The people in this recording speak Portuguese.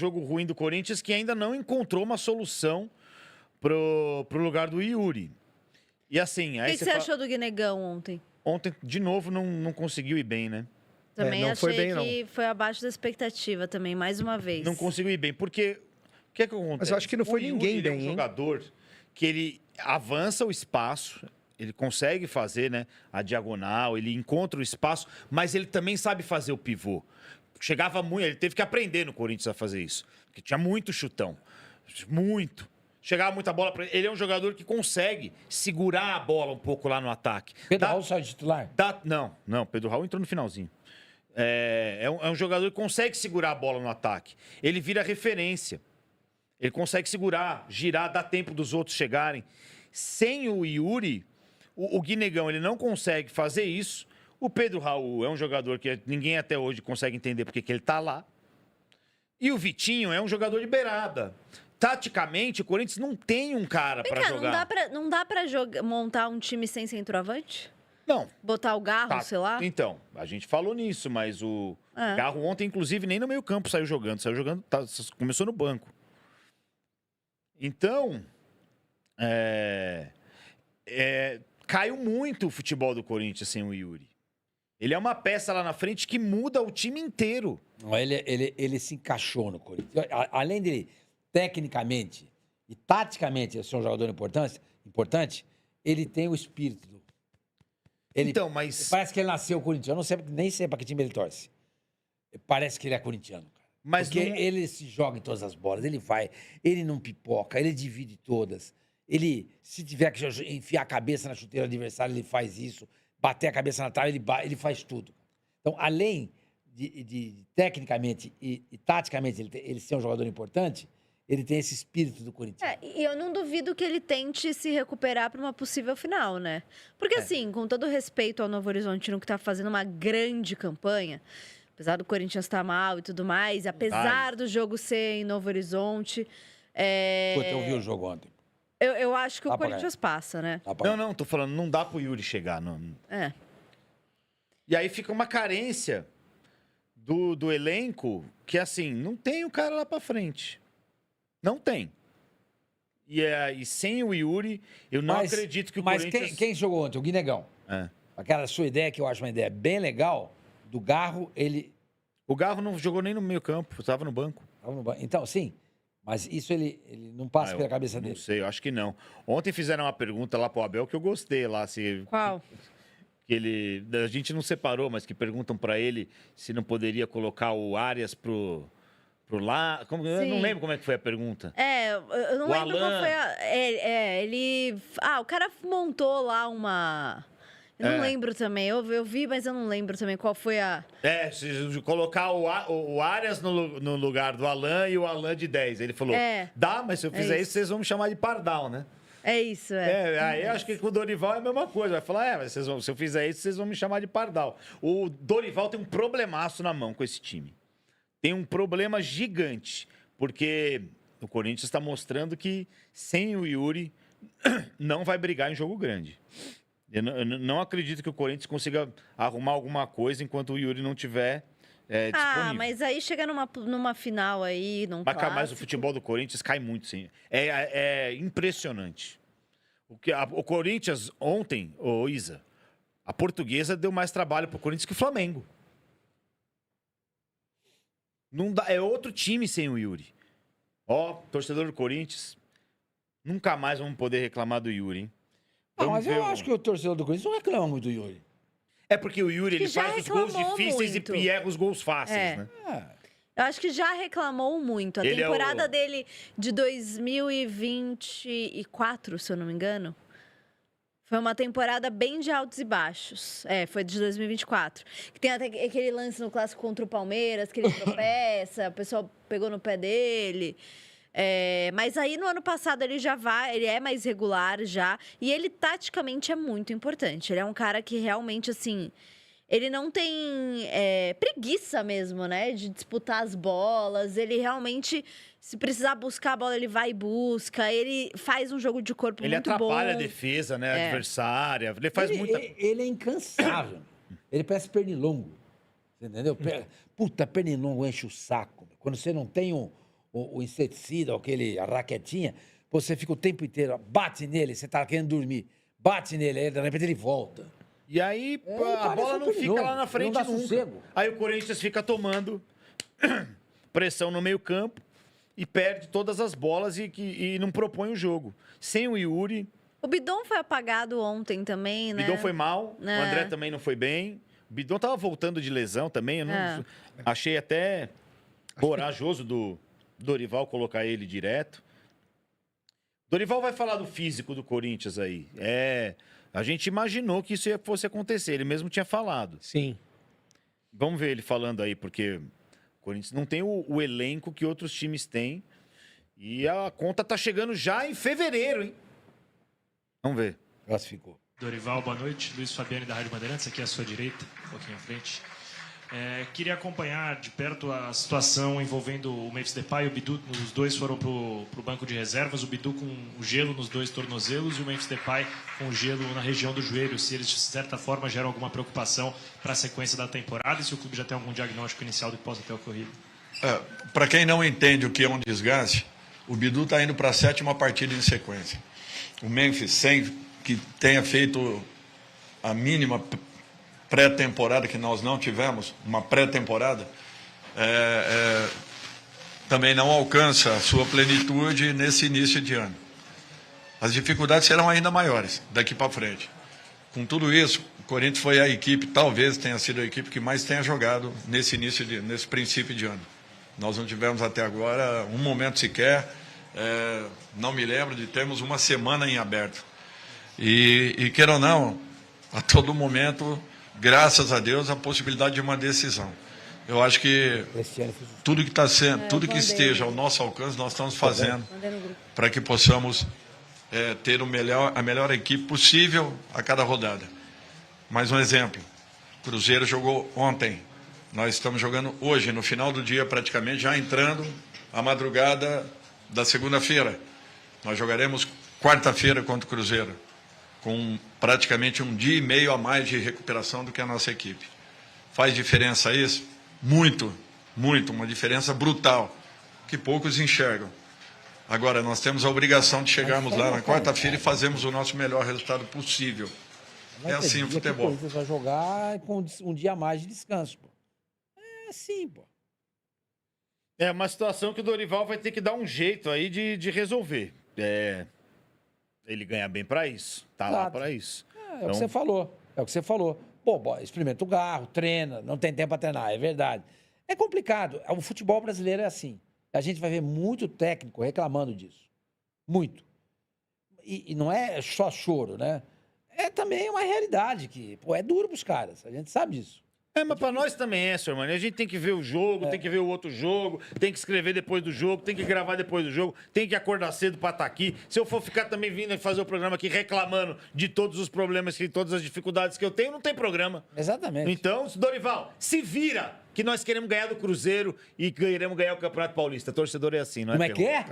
jogo ruim do Corinthians que ainda não encontrou uma solução pro lugar do Yuri. E assim... O que você achou do Guinegão ontem? Ontem, de novo, não conseguiu ir bem, né? Também não achei foi bem, que foi abaixo da expectativa também, mais uma vez. Não conseguiu ir bem, porque... O que é que acontece? Mas eu acho que não foi O Yuri, ninguém ele é bem, um hein? jogador que ele avança o espaço, ele consegue fazer, né, a diagonal, ele encontra o espaço, mas ele também sabe fazer o pivô. Chegava muito, ele teve que aprender no Corinthians a fazer isso, porque tinha muito chutão, muito. Chegava muita bola para ele. Ele é um jogador que consegue segurar a bola um pouco lá no ataque. Pedro Raul sai de titular? Não, Pedro Raul entrou no finalzinho. É um jogador que consegue segurar a bola no ataque. Ele vira referência. Ele consegue segurar, girar, dar tempo dos outros chegarem. Sem o Yuri, o Guinegão ele não consegue fazer isso. O Pedro Raul é um jogador que ninguém até hoje consegue entender porque que ele está lá. E o Vitinho é um jogador de beirada. Taticamente, o Corinthians não tem um cara para jogar. Não dá pra montar um time sem centroavante? Não. Botar o Garro, sei lá? Então, a gente falou nisso, mas o Garro ontem, inclusive, nem no meio campo saiu jogando. Começou no banco. Então, caiu muito o futebol do Corinthians sem o Yuri. Ele é uma peça lá na frente que muda o time inteiro. Ele se encaixou no Corinthians. Além dele, tecnicamente e taticamente ser um jogador importante, ele tem o espírito. Parece que ele nasceu corintiano. Eu nem sei para que time ele torce. Parece que ele é corintiano, cara. Porque ele se joga em todas as bolas, ele vai, ele não pipoca, ele divide todas. Ele, se tiver que enfiar a cabeça na chuteira do adversário, ele faz isso. Bater a cabeça na trave, ele faz tudo. Então, além de tecnicamente e taticamente ele ser um jogador importante, ele tem esse espírito do Corinthians. E eu não duvido que ele tente se recuperar para uma possível final, né? Porque assim, com todo respeito ao Novo Horizontino, que tá fazendo uma grande campanha, apesar do Corinthians estar mal e tudo mais, apesar do jogo ser em Novo Horizonte... Puta, eu vi o jogo ontem. Eu acho que o Corinthians passa, né? Não, tô falando, não dá pro Yuri chegar. Não. E aí fica uma carência do elenco que, assim, não tem o cara lá pra frente. Não tem. E sem o Yuri, eu não acredito que o Corinthians... Mas quem jogou ontem? O Guinegão. Aquela sua ideia, que eu acho uma ideia bem legal, do Garro, ele... O Garro não jogou nem no meio campo, estava no banco. Então, sim, mas isso ele não passa pela cabeça dele. Não sei, eu acho que não. Ontem fizeram uma pergunta lá pro Abel que eu gostei lá. Qual? A gente não separou, mas que perguntam para ele se não poderia colocar o Arias pro lá. Eu não lembro como é que foi a pergunta. Eu não lembro qual foi a... o cara montou lá uma... Eu não lembro também. Eu vi, mas eu não lembro também qual foi a... Se colocar o Arias no lugar do Alan e o Alan de 10. Ele falou, dá, mas se eu fizer isso, vocês vão me chamar de Pardal, né? É isso, Aí acho que com o Dorival é a mesma coisa. Vai falar, mas se eu fizer isso, vocês vão me chamar de Pardal. O Dorival tem um problemaço na mão com esse time. Tem um problema gigante, porque o Corinthians está mostrando que sem o Yuri não vai brigar em jogo grande. Eu não acredito que o Corinthians consiga arrumar alguma coisa enquanto o Yuri não tiver disponível. Mas aí chega numa final aí, num clássico... Mas o futebol do Corinthians cai muito, sim. É impressionante. O Corinthians ontem, Isa, a Portuguesa deu mais trabalho pro Corinthians que o Flamengo. Não dá, é outro time sem o Yuri. Torcedor do Corinthians, nunca mais vamos poder reclamar do Yuri, hein? Mas eu acho que o torcedor do Corinthians não reclama muito do Yuri. É porque o Yuri ele faz os gols difíceis e erra os gols fáceis, né? Eu acho que já reclamou muito. A temporada dele de 2024, se eu não me engano, foi uma temporada bem de altos e baixos. Foi de 2024. Que tem até aquele lance no clássico contra o Palmeiras, que ele tropeça, o pessoal pegou no pé dele. Mas aí no ano passado ele é mais regular já, e ele taticamente é muito importante. Ele é um cara que realmente, assim, ele não tem preguiça mesmo, né, de disputar as bolas. Ele realmente, se precisar buscar a bola, ele vai e busca. Ele faz um jogo de corpo muito bom. Ele atrapalha a defesa, né, adversária. Ele faz muita... Ele é incansável. Ele parece pernilongo, você entendeu? Puta, pernilongo enche o saco. Quando você não tem o inseticida, a raquetinha, você fica o tempo inteiro, bate nele, você tá querendo dormir, bate nele, aí de repente ele volta. E aí a bola não fica lá na frente não dá nunca. sossego. Aí o Corinthians fica tomando pressão no meio-campo e perde todas as bolas e não propõe o jogo. Sem o Yuri. O Bidon foi apagado ontem também, né? O Bidon foi mal, É. o André também não foi bem. O Bidon tava voltando de lesão também. Eu não achei até corajoso do Dorival colocar ele direto. Dorival vai falar do físico do Corinthians aí. A gente imaginou que isso fosse acontecer. Ele mesmo tinha falado. Sim. Vamos ver ele falando aí, porque o Corinthians não tem o elenco que outros times têm. E a conta tá chegando já em fevereiro, hein? Vamos ver. Classificou. Dorival, boa noite. Luiz Fabiani, da Rádio Bandeirantes, aqui à sua direita, um pouquinho à frente. Queria acompanhar de perto a situação envolvendo o Memphis Depay e o Bidu. Os dois foram para o banco de reservas, o Bidu com o gelo nos 2 tornozelos e o Memphis Depay com o gelo na região do joelho. Se eles, de certa forma, geram alguma preocupação para a sequência da temporada e se o clube já tem algum diagnóstico inicial do que possa ter ocorrido. Para quem não entende o que é um desgaste, o Bidu está indo para a 7ª partida em sequência. O Memphis, sem que tenha feito a mínima pré-temporada, que nós não tivemos, uma pré-temporada, também não alcança a sua plenitude nesse início de ano. As dificuldades serão ainda maiores daqui para frente. Com tudo isso, o Corinthians foi a equipe, talvez tenha sido a equipe que mais tenha jogado nesse princípio de ano. Nós não tivemos até agora um momento sequer, não me lembro de termos uma semana em aberto. E queira ou não, a todo momento, graças a Deus, a possibilidade de uma decisão. Eu acho que tudo que está sendo, tudo que esteja ao nosso alcance, nós estamos fazendo para que possamos ter a melhor equipe possível a cada rodada. Mais um exemplo, o Cruzeiro jogou ontem, nós estamos jogando hoje, no final do dia praticamente, já entrando a madrugada da segunda-feira. Nós jogaremos quarta-feira contra o Cruzeiro, com praticamente 1 dia e meio a mais de recuperação do que a nossa equipe. Faz diferença isso? Muito, muito, uma diferença brutal, que poucos enxergam. Agora, nós temos a obrigação de chegarmos lá na quarta-feira e fazermos o nosso melhor resultado possível. É assim o futebol. O Corinthians vai jogar com 1 dia a mais de descanso, pô. É assim, pô. É uma situação que o Dorival vai ter que dar um jeito aí de resolver. Ele ganha bem para isso. Tá lá para isso. É o que você falou. É o que você falou. Pô, experimenta o garro, treina, não tem tempo para treinar, é verdade. É complicado. O futebol brasileiro é assim. A gente vai ver muito técnico reclamando disso. Muito. E não é só choro, né? É também uma realidade que, pô, é duro pros caras. A gente sabe disso. Mas pra nós também senhor mano. A gente tem que ver o jogo, tem que ver o outro jogo, tem que escrever depois do jogo, tem que gravar depois do jogo, tem que acordar cedo pra estar aqui. Se eu for ficar também vindo fazer o programa aqui reclamando de todos os problemas, todas as dificuldades que eu tenho, não tem programa. Exatamente. Então, Dorival, se vira que nós queremos ganhar do Cruzeiro e queremos ganhar o Campeonato Paulista. Torcedor é assim, não é? Como é que é?